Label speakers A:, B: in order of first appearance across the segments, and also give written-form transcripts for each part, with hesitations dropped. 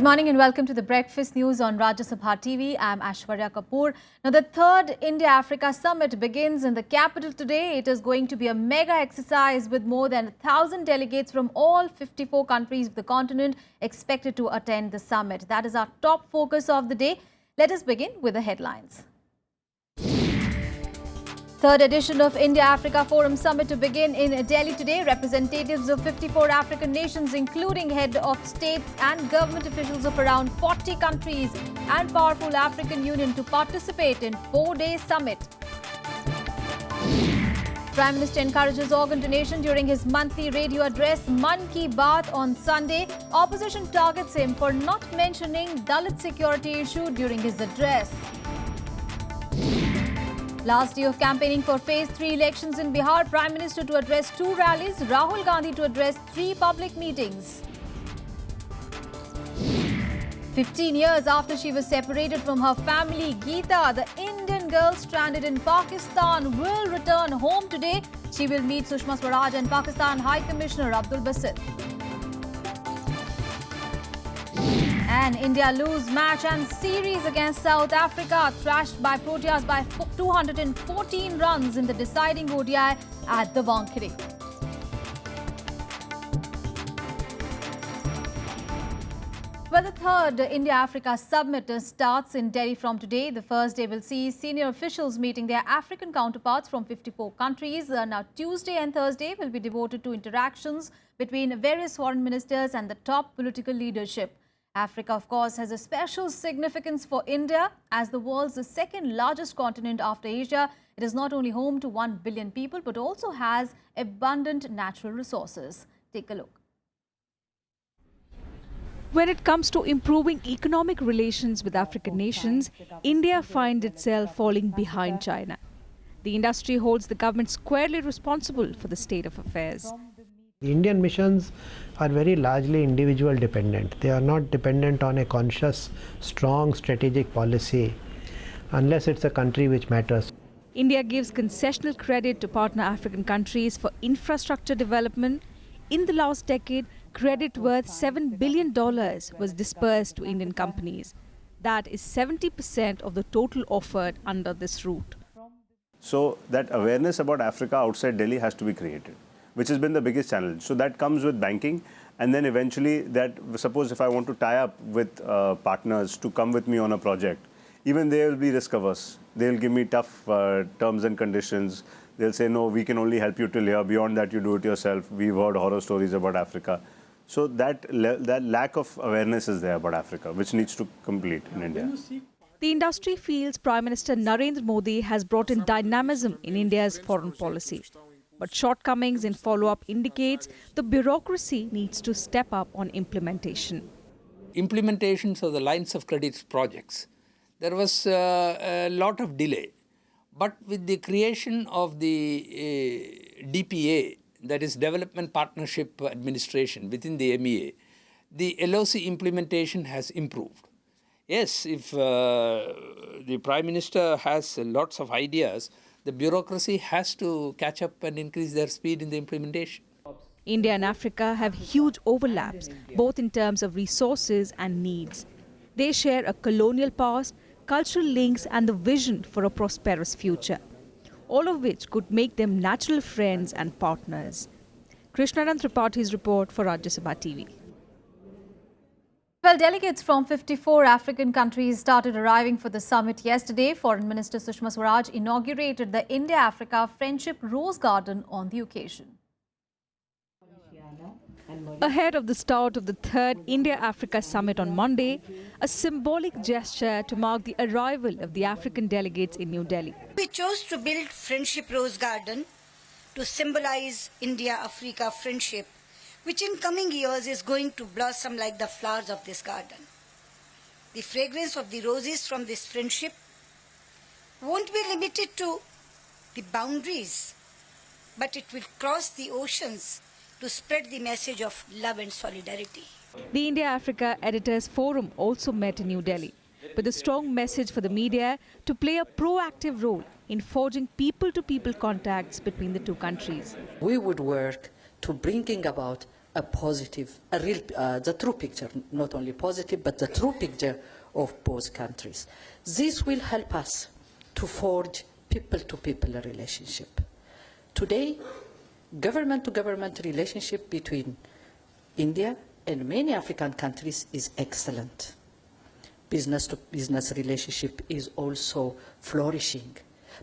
A: Good morning and welcome to the Breakfast News on Rajya Sabha TV. I'm Aishwarya Kapoor. Now, the third India-Africa Summit begins in the capital today. It is going to be a mega exercise with more than 1,000 delegates from all 54 countries of the continent expected to attend the summit. That is our top focus of the day. Let us begin with the headlines. Third edition of India-Africa Forum Summit to begin in Delhi today. Representatives of 54 African nations, including head of state and government officials of around 40 countries and powerful African Union to participate in four-day summit. Prime Minister encourages organ donation during his monthly radio address Mann Ki Baat on Sunday. Opposition targets him for not mentioning Dalit security issue during his address. Last day of campaigning for Phase 3 elections in Bihar, Prime Minister to address 2 rallies, Rahul Gandhi to address 3 public meetings. 15 years after she was separated from her family, Geeta, the Indian girl stranded in Pakistan, will return home today. She will meet Sushma Swaraj and Pakistan High Commissioner Abdul Basit. And India lose match and series against South Africa, thrashed by Proteas by 214 runs in the deciding ODI at the Wankhede. Well, the third India-Africa Summit starts in Delhi from today. The first day will see senior officials meeting their African counterparts from 54 countries. Now, Tuesday and Thursday will be devoted to interactions between various foreign ministers and the top political leadership. Africa, of course, has a special significance for India. As the world's second largest continent after Asia, it is not only home to 1 billion people, but also has abundant natural resources. Take a look.
B: When it comes to improving economic relations with African nations, India finds itself falling behind China. The industry holds the government squarely responsible for the state of affairs.
C: The Indian missions are very largely individual dependent. They are not dependent on a conscious, strong strategic policy unless it's a country which matters.
B: India gives concessional credit to partner African countries for infrastructure development. In the last decade, credit worth $7 billion was dispersed to Indian companies. That is 70% of the total offered under this route.
D: So that awareness about Africa outside Delhi has to be created, which has been the biggest challenge. So that comes with banking, and then eventually that, suppose if I want to tie up with partners to come with me on a project, even they will be risk averse. They'll give me tough terms and conditions. They'll say, no, we can only help you till here. Beyond that, you do it yourself. We've heard horror stories about Africa. So that lack of awareness is there about Africa, which needs to complete in India.
B: The industry feels Prime Minister Narendra Modi has brought in dynamism in India's foreign policy. But shortcomings in follow-up indicates the bureaucracy needs to step up on implementation.
E: Implementations of the lines of credit projects, there was a lot of delay. But with the creation of the DPA, that is Development Partnership Administration within the MEA, the LOC implementation has improved. Yes, if the Prime Minister has lots of ideas, the bureaucracy has to catch up and increase their speed in the implementation.
B: India and Africa have huge overlaps, both in terms of resources and needs. They share a colonial past, cultural links and the vision for a prosperous future, all of which could make them natural friends and partners. Krishnanand Tripathi's report for Rajya Sabha TV.
A: Well, delegates from 54 African countries started arriving for the summit yesterday. Foreign Minister Sushma Swaraj inaugurated the India-Africa Friendship Rose Garden on the occasion.
B: Ahead of the start of the third India-Africa Summit on Monday, a symbolic gesture to mark the arrival of the African delegates in New Delhi.
F: We chose to build Friendship Rose Garden to symbolize India-Africa friendship, which in coming years is going to blossom like the flowers of this garden. The fragrance of the roses from this friendship won't be limited to the boundaries, but it will cross the oceans to spread the message of love and solidarity.
B: The India-Africa Editors Forum also met in New Delhi with a strong message for the media to play a proactive role in forging people-to-people contacts between the two countries.
G: We would work to bringing about a positive, the true picture, not only positive, but the true picture of both countries. This will help us to forge people-to-people relationship. Today, government-to-government relationship between India and many African countries is excellent. Business-to-business relationship is also flourishing.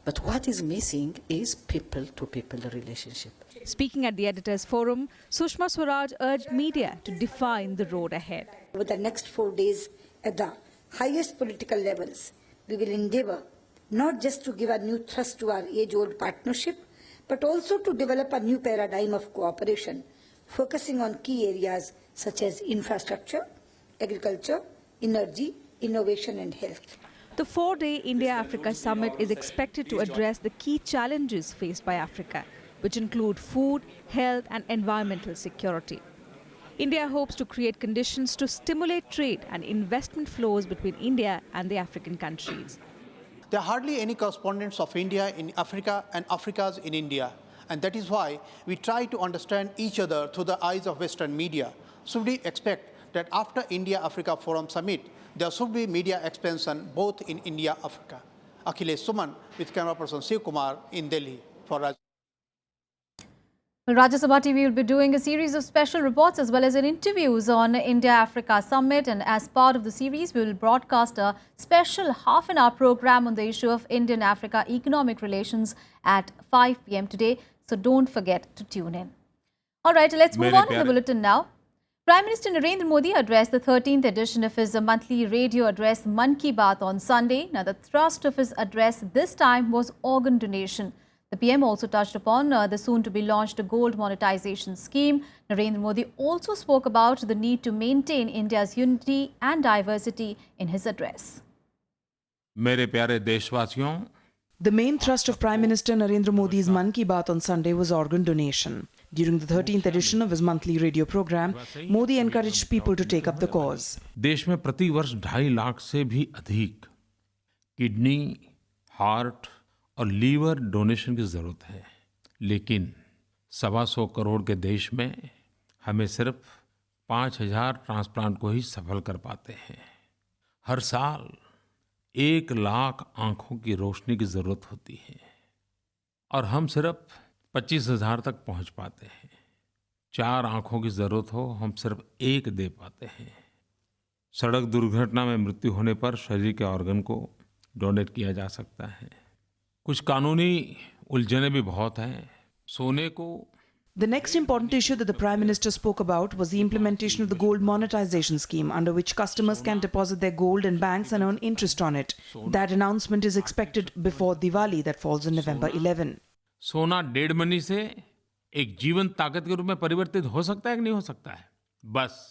G: But what is missing is people-to-people relationship.
B: Speaking at the Editors' Forum, Sushma Swaraj urged media to define the road ahead.
F: Over the next 4 days, at the highest political levels, we will endeavour not just to give a new thrust to our age-old partnership, but also to develop a new paradigm of cooperation, focusing on key areas such as infrastructure, agriculture, energy, innovation and health.
B: The 4-day India-Africa summit is expected to address the key challenges faced by Africa, which include food, health and environmental security. India hopes to create conditions to stimulate trade and investment flows between India and the African countries.
H: There are hardly any correspondents of India in Africa and Africa's in India. And that is why we try to understand each other through the eyes of Western media. So we expect that after India-Africa Forum Summit, there should be media expansion both in India and Africa. Akhilesh Suman with camera person Shiv Kumar in Delhi for Rajya.
A: Well, Rajya Sabha TV will be doing a series of special reports as well as interviews on India-Africa Summit, and as part of the series, we will broadcast a special half-an-hour program on the issue of Indian-Africa economic relations at 5 p.m. today. So don't forget to tune in. All right, let's move on to the bulletin now. Prime Minister Narendra Modi addressed the 13th edition of his monthly radio address Mann Ki Baat on Sunday. Now, the thrust of his address this time was organ donation. The PM also touched upon the soon-to-be-launched gold monetization scheme. Narendra Modi also spoke about the need to maintain India's unity and diversity in his address.
I: मेरे प्यारे देशवासियों,
J: The main thrust of Prime Minister Narendra Modi's Mann Ki Baat on Sunday was organ donation. During the 13th edition of his monthly radio program, Modi encouraged people to take up the cause.
I: देश में प्रति वर्ष 2.5 लाख से भी अधिक kidney, heart और liver donation की जरूरत है, लेकिन 125 करोड़ के देश में हमें सिर्फ 5,000 ट्रांसप्लांट को ही सफल कर पाते हैं। हर साल 1 लाख आंखों की रोशनी की जरूरत होती है और हम सिर्फ 25,000 तक पहुंच पाते हैं। 4 आंखों की जरूरत हो, हम सिर्फ 1 दे पाते हैं। सड़क दुर्घटना में मृत्यु होने पर शरीर के ऑर्गन को डोनेट किया जा सकता है। कुछ कानूनी उलझने भी बहुत हैं। सोने को
J: The next important issue that the Prime Minister spoke about was the implementation of the gold monetization scheme, under which customers can deposit their gold in banks and earn interest on it. That announcement is expected before Diwali, that falls on November 11.
I: सोना dead money से एक जीवंत ताकत के रूप में परिवर्तित हो सकता है कि नहीं हो सकता है? बस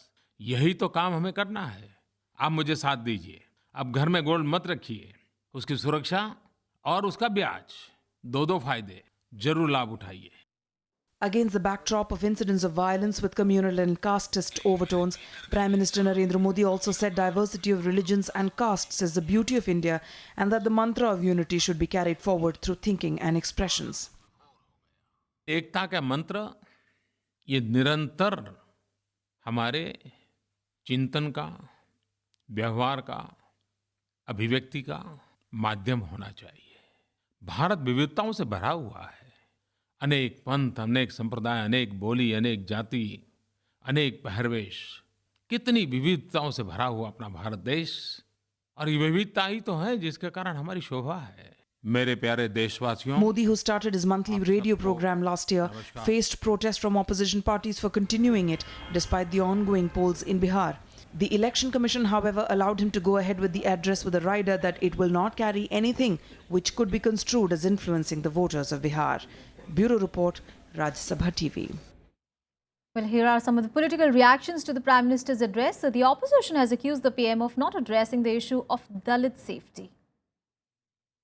I: यही तो काम हमें करना है। आप मुझे साथ दीजिए। अब घर में गोल्ड मत रखिए। उसकी सुरक्षा और उसका ब्याज, दो फायदे, जरूर लाभ उठाइए।
J: Against the backdrop of incidents of violence with communal and casteist overtones, Prime Minister Narendra Modi also said diversity of religions and castes is the beauty of India and that the mantra of unity should be carried forward through thinking and expressions.
I: एकता का मंत्र ये निरंतर हमारे चिंतन का, व्यवहार का, अभिव्यक्ति का माध्यम होना चाहिए। भारत विविधताओं से भरा हुआ है। अनेक पंथ, अनेक संप्रदाय, अनेक बोली, अनेक जाति, अनेक पहरवेश, कितनी विविधताओं से भरा हुआ अपना भारत देश, और ये विविधता ही तो है जिसके कारण हमारी शोभा है। मेरे प्यारे देशवासियों,
J: Modi, who started his monthly radio program last year, faced protest from opposition parties for continuing it despite the ongoing polls in Bihar. The Election Commission, however, allowed him to go ahead with the address with a rider that it will not carry anything which could be construed as influencing the voters of Bihar. Bureau Report, Rajya Sabha TV.
A: Well, here are some of the political reactions to the Prime Minister's address. The opposition has accused the PM of not addressing the issue of Dalit safety.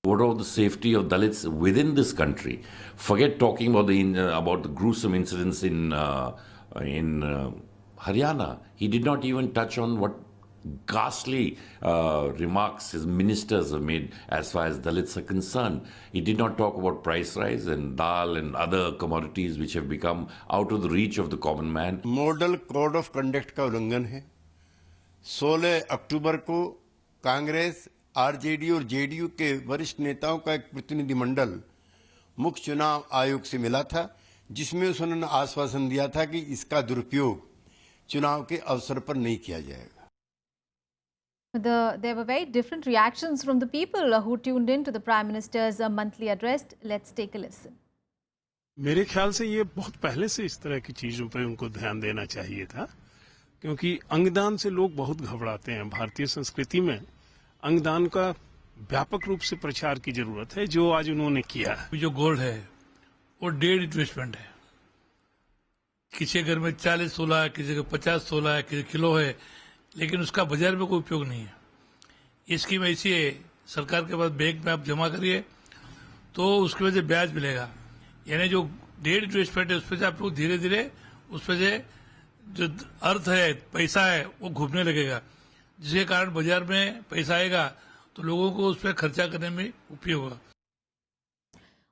K: What about the safety of Dalits within this country? Forget talking about the gruesome incidents in Haryana. He did not even touch on what ghastly remarks his ministers have made as far as Dalits are concerned. He did not talk about price rise and dal and other commodities which have become out of the reach of the common man.
L: Model code of conduct का उल्लंघन है। 16 अक्टूबर को Congress, RJD और JDU के वरिष्ठ नेताओं का एक प्रतिनिधिमंडल मुख्य चुनाव आयोग से मिला था, जिसमें उन्होंने आश्वासन दिया था कि इसका दुरुपयोग चुनाव के अवसर पर नहीं किया जाएगा।
A: There were very different reactions from the people who tuned in to the Prime Minister's monthly address. Let's take a listen.
M: मेरे ख्याल से ये बहुत पहले से इस तरह की चीजों पर उनको ध्यान देना चाहिए था, क्योंकि अंगदान से लोग बहुत घबराते हैं। भारतीय संस्कृति में अंगदान का व्यापक रूप से प्रचार की जरूरत है, जो आज उन्होंने किया।
N: जो गोल्ड है वो डेड इन्वेस्टमेंट है। किसी घर में 40 तोला है, किसी का 50 तोला है, किसी किलो है, लेकिन उसका बाजार में कोई उपयोग नहीं है। ये स्कीम ऐसी है, सरकार के पास बैंक में आप जमा करिए तो उसकी वजह से ब्याज मिलेगा। यानी जो डेड इन्वेस्टमेंट है उस पर से आप लोग धीरे धीरे उस पर से जो अर्थ है, पैसा है, वो घूमने लगेगा, जिसके कारण बाजार में पैसा आएगा तो लोगों को उस पर खर्चा करने में उपयोग होगा।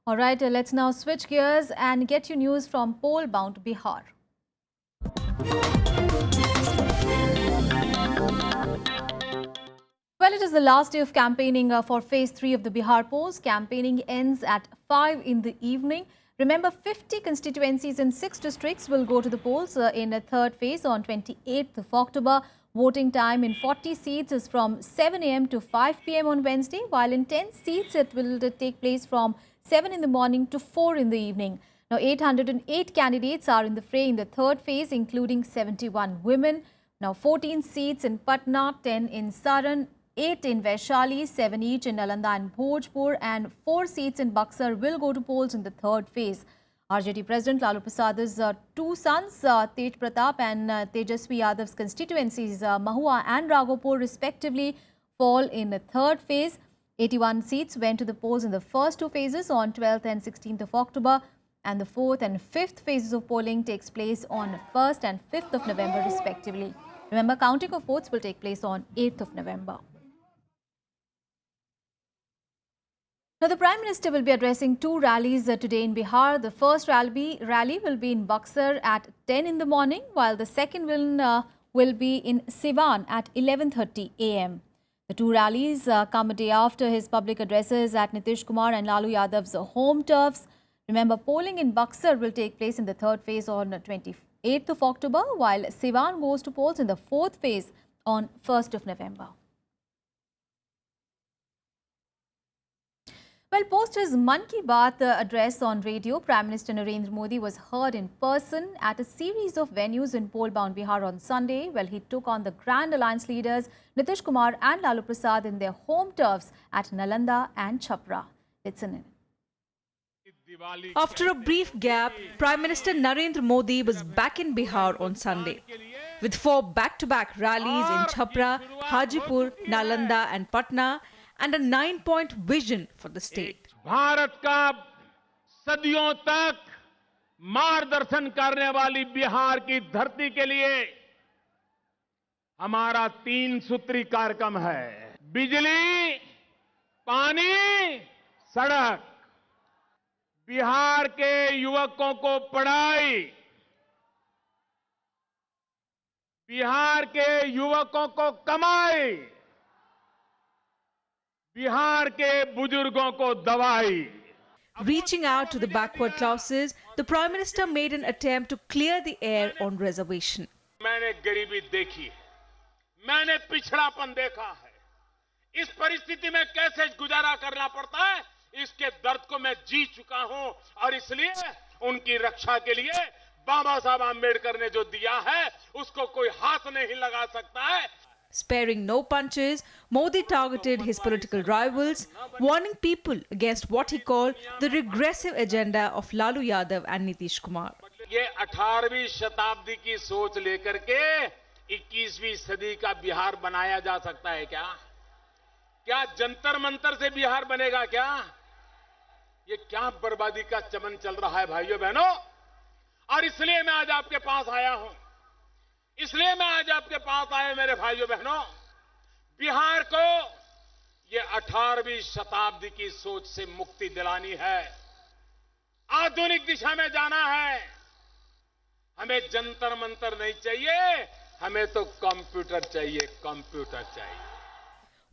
A: All right, let's now switch gears and get you news from poll-bound Bihar. Well, it is the last day of campaigning for Phase 3 of the Bihar polls. Campaigning ends at 5 in the evening. Remember, 50 constituencies in 6 districts will go to the polls in a third phase on 28th of October. Voting time in 40 seats is from 7 a.m. to 5 p.m. on Wednesday, while in 10 seats it will take place from 7 in the morning to 4 in the evening. Now, 808 candidates are in the fray in the third phase, including 71 women. Now, 14 seats in Patna, 10 in Saran, 8 in Vaishali, 7 each in Nalanda and Bhojpur, and 4 seats in Buxar will go to polls in the third phase. RJD President Lalu Prasad's two sons, Tej Pratap and Tejaswi Yadav's constituencies, Mahua and Raghopur, respectively, fall in the third phase. 81 seats went to the polls in the first two phases on 12th and 16th of October, and the fourth and fifth phases of polling takes place on 1st and 5th of November, respectively. Remember, counting of votes will take place on 8th of November. Now, the Prime Minister will be addressing two rallies today in Bihar. The first rally will be in Buxar at 10 in the morning, while the second will be in Siwan at 11:30 a.m. The two rallies come a day after his public addresses at Nitish Kumar and Lalu Yadav's home turfs. Remember, polling in Buxar will take place in the third phase on 28th of October, while Siwan goes to polls in the fourth phase on 1st of November. Well, post his Mann Ki Baat address on radio, Prime Minister Narendra Modi was heard in person at a series of venues in poll-bound Bihar on Sunday. Well, he took on the Grand Alliance leaders Nitish Kumar and Lalu Prasad in their home turfs at Nalanda and Chhapra. Listen in.
B: After a brief gap, Prime Minister Narendra Modi was back in Bihar on Sunday, with 4 back-to-back rallies in Chhapra, Hajipur, Nalanda and Patna, and a 9-point vision for the state.
O: Bharat का सदियों तक मार्गदर्शन करने वाली बिहार की धरती के लिए हमारा 3 सूत्री कार्यक्रम है। बिजली, पानी, सड़क। बिहार के युवकों को पढ़ाई, बिहार के युवकों को कमाई, बिहार के बुजुर्गों को दवाई।
B: Reaching out to the backward classes, the Prime Minister made an attempt to clear the air on reservation.
O: मैंने गरीबी देखी है, मैंने पिछड़ापन देखा है। इस परिस्थिति में कैसे गुजारा करना पड़ता है, इसके दर्द को मैं जी चुका हूं, और इसलिए उनकी रक्षा के लिए बाबा साहब आम्बेडकर ने जो दिया है, उसको कोई हाथ नहीं लगा सकता है।
B: Sparing no punches, Modi targeted his political rivals, warning people against what he called the regressive agenda of Lalu Yadav and Nitish Kumar.
O: ये 18वीं शताब्दी की सोच लेकर के 21वीं सदी का बिहार बनाया जा सकता है क्या? क्या जंतर मंतर से बिहार बनेगा क्या? ये क्या बर्बादी का चमन चल रहा है भाइयों बहनों? और इसलिए मैं आज आपके पास आया हूं, इसलिए मैं आज आपके पास आया मेरे भाइयों बहनों, बिहार को ये 18वीं शताब्दी की सोच से मुक्ति दिलानी है, आधुनिक दिशा में जाना है। हमें जंतर मंतर नहीं चाहिए, हमें तो कंप्यूटर चाहिए, कंप्यूटर चाहिए।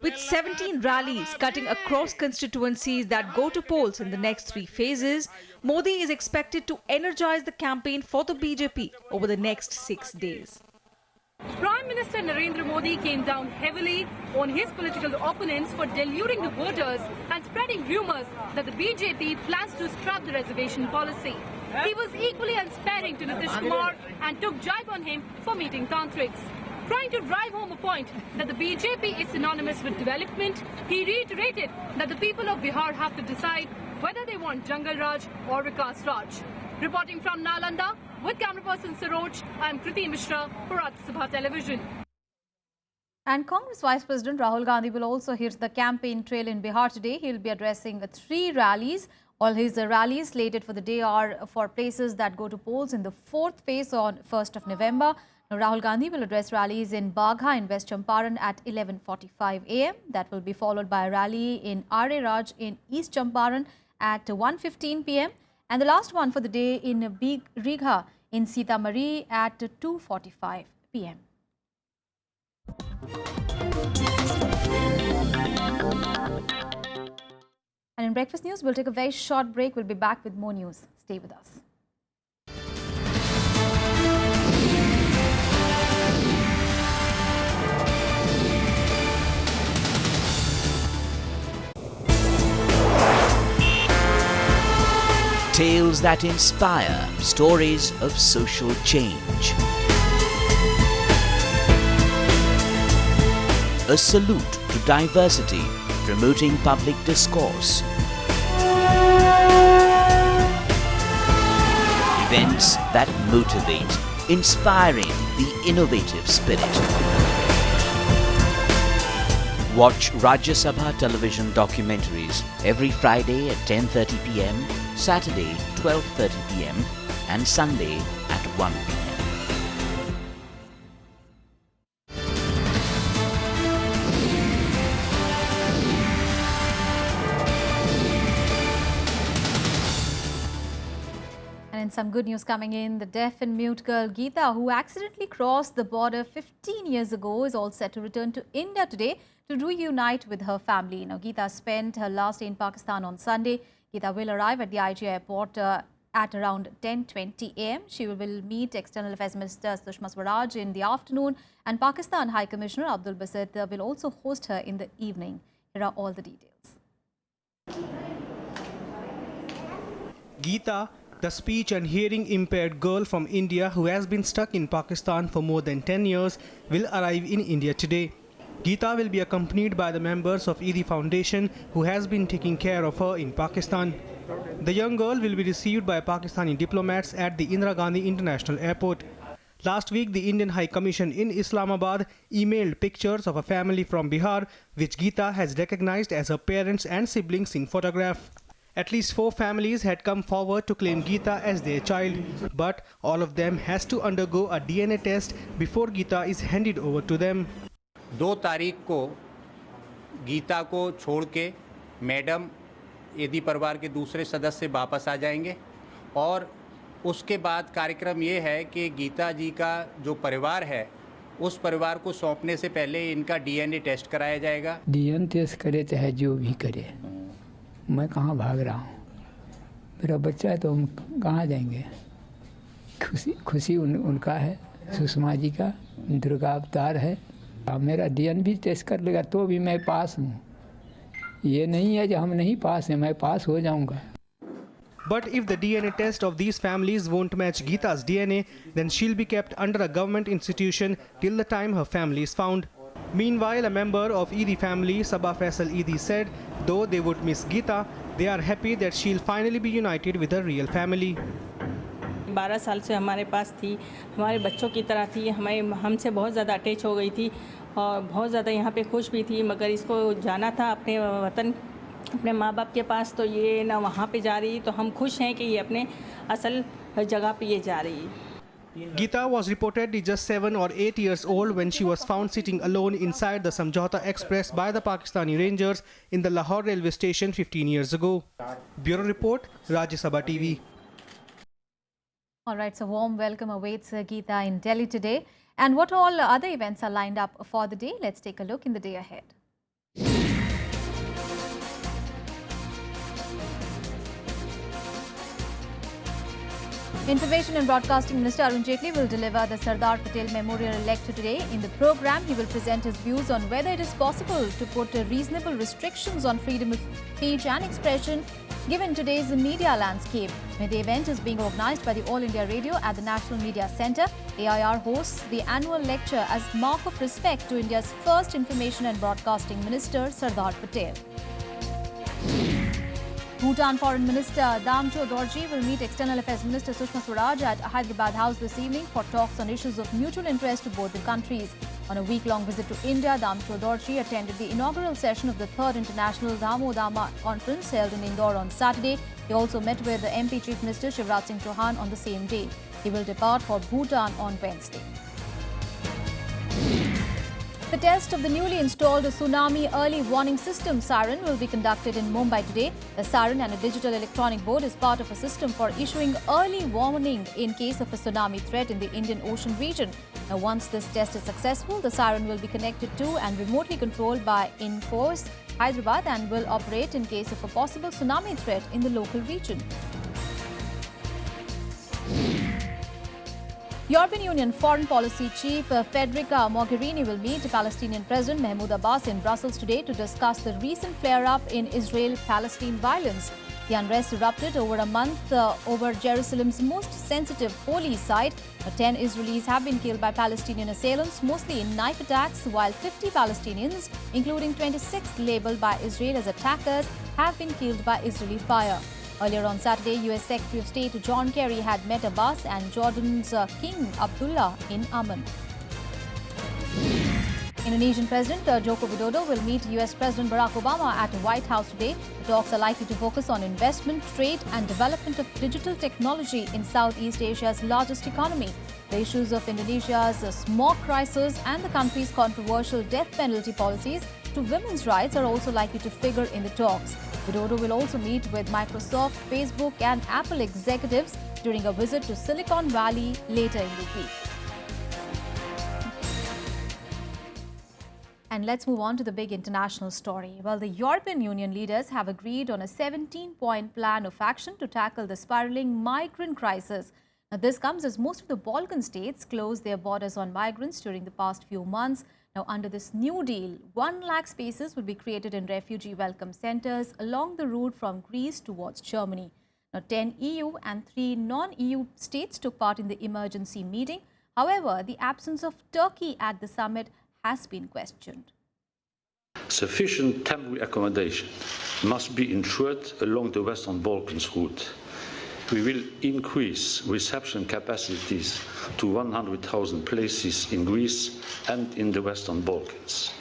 B: With 17 rallies cutting across constituencies that go to polls in the next 3 phases, Modi is expected to energize the campaign for the BJP over the next 6 days.
P: Prime Minister Narendra Modi came down heavily on his political opponents for deluding the voters and spreading rumours that the BJP plans to scrap the reservation policy. He was equally unsparing to Nitish Kumar and took jibe on him for meeting tantrics. Trying to drive home a point that the BJP is synonymous with development, he reiterated that the people of Bihar have to decide whether they want Jungle Raj or Vikas Raj. Reporting from Nalanda, with camera person Saroj, I am Kriti Mishra for Rajya Sabha Television.
A: And Congress Vice President Rahul Gandhi will also hit the campaign trail in Bihar today. He will be addressing 3 rallies. All his rallies slated for the day are for places that go to polls in the 4th phase on 1st of November. Now, Rahul Gandhi will address rallies in Bagha in West Champaran at 11:45 a.m. That will be followed by a rally in R.A. Raj in East Champaran at 1:15 p.m. and the last one for the day in Righa in Sitamarhi at 2:45 p.m. And in Breakfast News, we'll take a very short break. We'll be back with more news. Stay with us.
Q: Tales that inspire, stories of social change. A salute to diversity, promoting public discourse. Events that motivate, inspiring the innovative spirit. Watch Rajya Sabha television documentaries every Friday at 10:30 p.m, Saturday 12:30 p.m and Sunday at 1 p.m.
A: And in some good news coming in, the deaf and mute girl Geeta, who accidentally crossed the border 15 years ago, is all set to return to India today to reunite with her family. Now, Geeta spent her last day in Pakistan on Sunday. Geeta will arrive at the IGA airport at around 10:20 a.m. She will meet External Affairs Minister Sushma Swaraj in the afternoon, and Pakistan High Commissioner Abdul Basit will also host her in the evening. Here are all the details.
R: Geeta, the speech and hearing impaired girl from India who has been stuck in Pakistan for more than 10 years, will arrive in India today. Geeta will be accompanied by the members of ED Foundation who has been taking care of her in Pakistan. The young girl will be received by Pakistani diplomats at the Indira Gandhi International Airport. Last week, the Indian High Commission in Islamabad emailed pictures of a family from Bihar, which Geeta has recognized as her parents and siblings in photograph. At least 4 families had come forward to claim Geeta as their child, but all of them has to undergo a DNA test before Geeta is handed over to them.
S: 2 तारीख को गीता को छोड़ के madam यदि परिवार के दूसरे सदस्य वापस आ जाएंगे और उसके बाद कार्यक्रम ये है कि गीता जी का जो परिवार है उस परिवार को सौंपने से पहले इनका डीएनए टेस्ट कराया जाएगा।
T: डीएनए टेस्ट करे चाहे जो भी करे, मैं कहाँ भाग रहा हूँ, मेरा बच्चा है तो हम कहाँ जाएंगे। खुशी उनका है, सुषमा जी का दुर्गा अवतार है। मेरा डीएनए भी टेस्ट कर लेगा तो भी मैं पास हूँ, ये नहीं है जो हम नहीं पास हैं, मैं पास हो जाऊँगा।
R: But if the DNA test of these families won't match Geeta's DNA, then she'll be kept under a government institution till the time her family is found. Meanwhile, a member of ED family, Sabha Faisal ED, said though they would miss Geeta, they are happy that she'll finally be united with her real family.
U: 12 साल से हमारे पास थी, हमारे बच्चों की तरह थी, हमसे बहुत ज़्यादा अटैच हो गई थी और बहुत ज़्यादा यहाँ पे खुश भी थी, मगर इसको जाना था अपने वतन, अपने माँ बाप के पास, तो ये ना वहाँ पे जा रही, तो हम खुश हैं कि ये अपने असल जगह पे ये जा रही है।
R: Geeta was reportedly just 7 or 8 years old when she was found sitting alone inside the Samjhauta Express by the Pakistani Rangers in the Lahore railway station 15 years ago. Bureau Report, Rajya Sabha TV.
A: All right, so warm welcome awaits Geeta in Delhi today. And what all other events are lined up for the day? Let's take a look in the day ahead. Information and Broadcasting Minister Arun Jaitley will deliver the Sardar Patel Memorial Lecture today. In the program, he will present his views on whether it is possible to put reasonable restrictions on freedom of speech and expression given today's media landscape. The event is being organized by the All India Radio at the National Media Centre. AIR hosts the annual lecture as mark of respect to India's first Information and Broadcasting Minister, Sardar Patel. Bhutan Foreign Minister Damcho Dorji will meet External Affairs Minister Sushma Swaraj at Hyderabad House this evening for talks on issues of mutual interest to both the countries. On a week-long visit to India, Damcho Dorji attended the inaugural session of the 3rd International Damodama Conference held in Indore on Saturday. He also met with the MP Chief Minister Shivraj Singh Chauhan on the same day. He will depart for Bhutan on Wednesday. The test of the newly installed Tsunami Early Warning System siren will be conducted in Mumbai today. The siren and a digital electronic board is part of a system for issuing early warning in case of a tsunami threat in the Indian Ocean region. Now, once this test is successful, the siren will be connected to and remotely controlled by INFORCE Hyderabad and will operate in case of a possible tsunami threat in the local region. European Union Foreign Policy Chief Federica Mogherini will meet Palestinian President Mahmoud Abbas in Brussels today to discuss the recent flare-up in Israel-Palestine violence. The unrest erupted over a month over Jerusalem's most sensitive holy site. 10 Israelis have been killed by Palestinian assailants, mostly in knife attacks, while 50 Palestinians, including 26 labeled by Israel as attackers, have been killed by Israeli fire. Earlier on Saturday, US Secretary of State John Kerry had met Abbas and Jordan's King Abdullah in Amman. Indonesian President Joko Widodo will meet US President Barack Obama at the White House today. The talks are likely to focus on investment, trade and development of digital technology in Southeast Asia's largest economy. The issues of Indonesia's smog crisis and the country's controversial death penalty policies to women's rights are also likely to figure in the talks. Widodo will also meet with Microsoft, Facebook and Apple executives during a visit to Silicon Valley later in the week. And let's move on to the big international story. Well, the European Union leaders have agreed on a 17-point plan of action to tackle the spiraling migrant crisis. Now, this comes as most of the Balkan states closed their borders on migrants during the past few months. Now, under this new deal, 1 lakh spaces will be created in refugee welcome centres along the route from Greece towards Germany. Now, 10 EU and 3 non-EU states took part in the emergency meeting. However, the absence of Turkey at the summit has been questioned.
C: Sufficient temporary accommodation must be ensured along the Western Balkans route. We will increase reception capacities to 100,000 places in Greece and in the Western Balkans.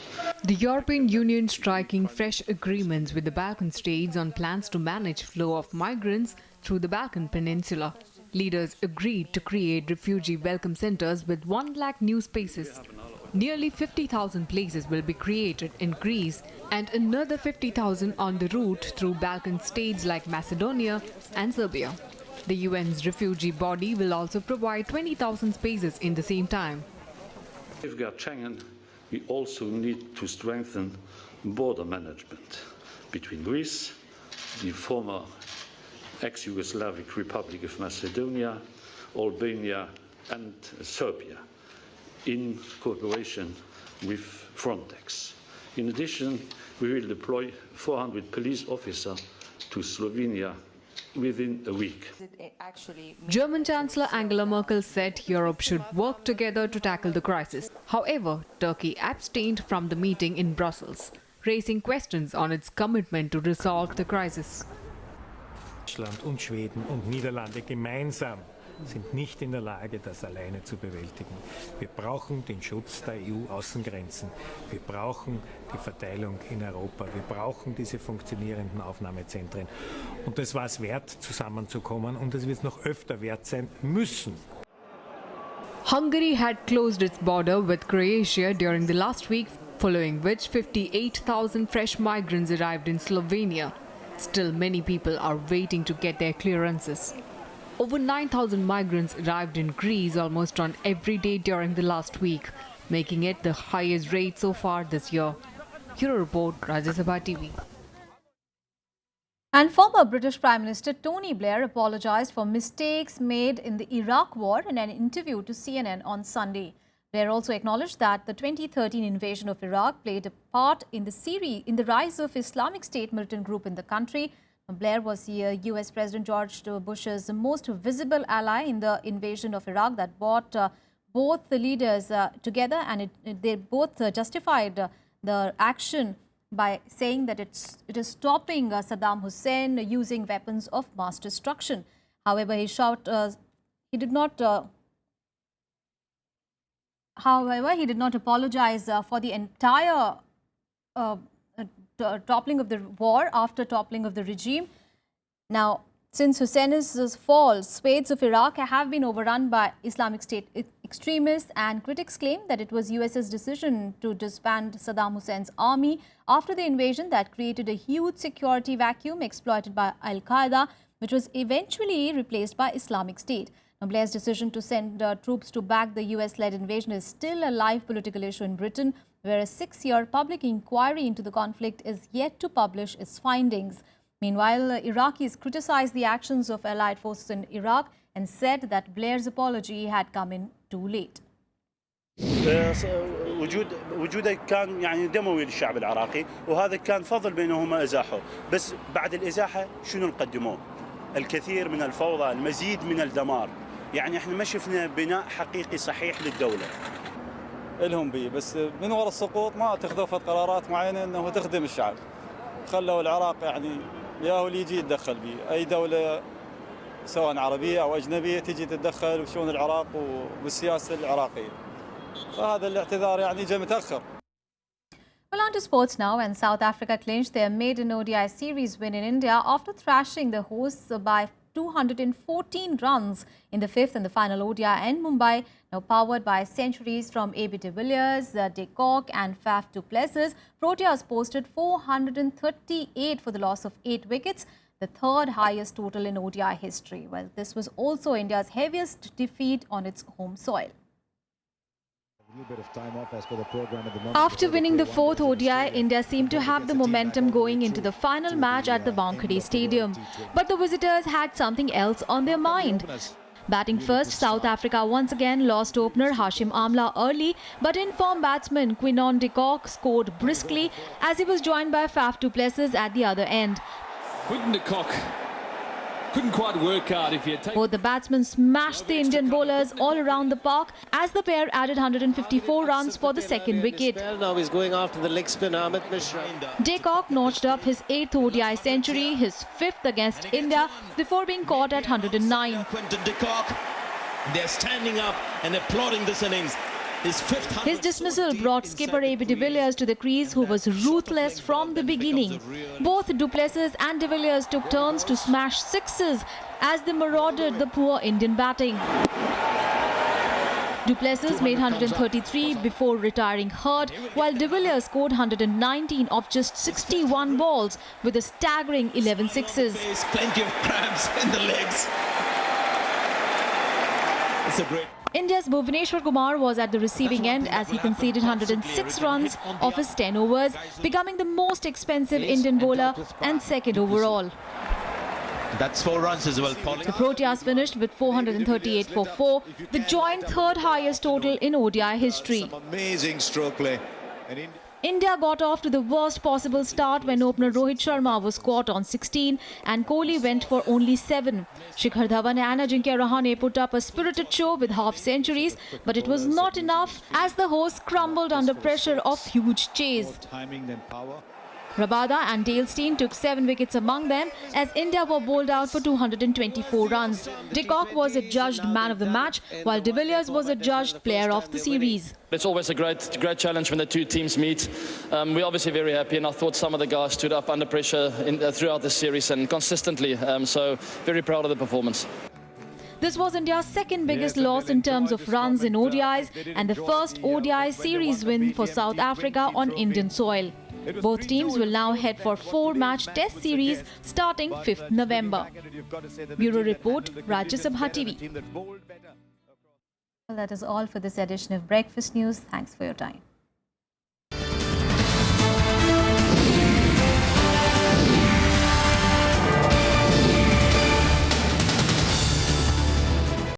V: The European Union striking fresh agreements with the Balkan states on plans to manage flow of migrants through the Balkan Peninsula. Leaders agreed to create refugee welcome centers with 1 lakh new spaces. Nearly 50,000 places will be created in Greece and another 50,000 on the route through Balkan states like Macedonia and Serbia. The UN's refugee body will also provide 20,000 spaces in the same time.
C: To safeguard Schengen, we also need to strengthen border management between Greece, the former ex-Yugoslavic Republic of Macedonia, Albania and Serbia, in cooperation with Frontex. In addition, we will deploy 400 police officers to Slovenia within a week.
V: German Chancellor Angela Merkel said Europe should work together to tackle the crisis. However, Turkey abstained from the meeting in Brussels, raising questions on its commitment to resolve the crisis.
W: Deutschland und Schweden und Niederlande gemeinsam sind nicht in der Lage, das alleine zu bewältigen. Wir brauchen den Schutz der EU-Außengrenzen. Wir brauchen die Verteilung in Europa. Wir brauchen diese funktionierenden Aufnahmezentren. Und das war es wert, zusammenzukommen. Und es wird es noch öfter wert sein müssen.
V: Hungary had closed its border with Croatia during the last week, following which 58,000 fresh migrants arrived in Slovenia. Still, many people are waiting to get their clearances. Over 9,000 migrants arrived in Greece almost on every day during the last week, making it the highest rate so far this year. Here a report, Rajya Sabha TV.
A: And former British Prime Minister Tony Blair apologized for mistakes made in the Iraq war in an interview to CNN on Sunday. Blair also acknowledged that the 2013 invasion of Iraq played a part in the rise of Islamic State militant group in the country. Blair was US President George Bush's most visible ally in the invasion of Iraq that brought both the leaders together, and they both justified the action by saying that it is stopping Saddam Hussein using weapons of mass destruction. However, he did not apologize for the entire toppling of the war after toppling of the regime. Now, since Hussein's fall, swathes of Iraq have been overrun by Islamic State extremists, and critics claim that it was US's decision to disband Saddam Hussein's army after the invasion that created a huge security vacuum exploited by Al-Qaeda, which was eventually replaced by Islamic State. Now, Blair's decision to send troops to back the US-led invasion is still a live political issue in Britain, where a 6-year public inquiry into the conflict is yet to publish its findings. Meanwhile, Iraqis criticized the actions of allied forces in Iraq and said that Blair's apology had come in too late.
D: وجوده كان يعني دموي للشعب العراقي، وهذا كان فضل بينهم ازاحوا، بس بعد الازاحه شنو نقدموه؟ الكثير من الفوضى، المزيد من الدمار، يعني احنا ما شفنا بناء حقيقي صحيح للدوله.
E: الهم بيه، بس من وراء السقوط ما اتخذوا قرارات معينه انه تخدم الشعب. خلوا العراق يعني ياهو اللي يجي يتدخل به، اي دوله سواء عربيه او اجنبيه تجي تتدخل بشؤون العراق وبالسياسه العراقيه. فهذا الاعتذار يعني جاء متاخر.
A: Well, on to sports now, and South Africa clinched their maiden ODI series win in India after thrashing the hosts by 214 runs in the fifth and the final ODI in Mumbai. Now powered by centuries from AB de Villiers, de Kock and Faf du Plessis, Proteas posted 438 for the loss of 8 wickets, the third highest total in ODI history. Well, this was also India's heaviest defeat on its home soil. After winning the fourth ODI, India seemed to have the momentum going into the final match at the Wankhede Stadium. But the visitors had something else on their mind. Batting first, South Africa once again lost opener Hashim Amla early, but in-form batsman Quinton de Kock scored briskly as he was joined by Faf du Plessis at the other end.
G: Quinton de Kock couldn't quite work out if he had taken...
A: Both the batsmen smashed the Indian bowlers all around the park as the pair added 154 runs for the second wicket.
X: Now he's going after the leg spin, Amit Mishra.
A: De Kock notched up his 8th ODI century, his 5th against India, before being caught at 109.
X: Quinton de Kock, they're standing up and applauding this innings.
A: His dismissal brought skipper AB de Villiers to the crease, who was ruthless from the beginning. Both du Plessis and de Villiers took turns to smash sixes as they marauded the poor Indian batting. Du Plessis made 133 before retiring hurt, while de Villiers scored 119 off just 61 balls with a staggering 11 sixes.
X: Plenty of cramps in the legs. It's a great...
A: India's Bhuvaneshwar Kumar was at the receiving end as he conceded 106 runs off his 10 overs, becoming the most expensive Indian bowler and second overall.
X: That's 4 runs as well, Paulie.
A: The Proteas finished with 438 for 4, the joint third highest total in ODI history.
X: Some amazing stroke play.
A: India got off to the worst possible start when opener Rohit Sharma was caught on 16 and Kohli went for only 7. Shikhar Dhawan and Ajinkya Rahane put up a spirited show with half centuries, but it was not enough as the hosts crumbled under pressure of huge chase. Rabada and Dalestein took 7 wickets among them as India were bowled out for 224 runs. De Kock was adjudged man of the match, while de Villiers was adjudged player of the series.
Y: It's always a great challenge when the two teams meet. We're obviously very happy, and I thought some of the guys stood up under pressure throughout the series and consistently. So very proud of the performance.
A: This was India's second biggest loss in terms of runs in ODIs and the first ODI series win for South Africa on Indian soil. Both teams will now head for 4-match test series starting 5th November. Bureau Report, Rajya Sabha TV. Well, that is all for this edition of Breakfast News. Thanks for your time.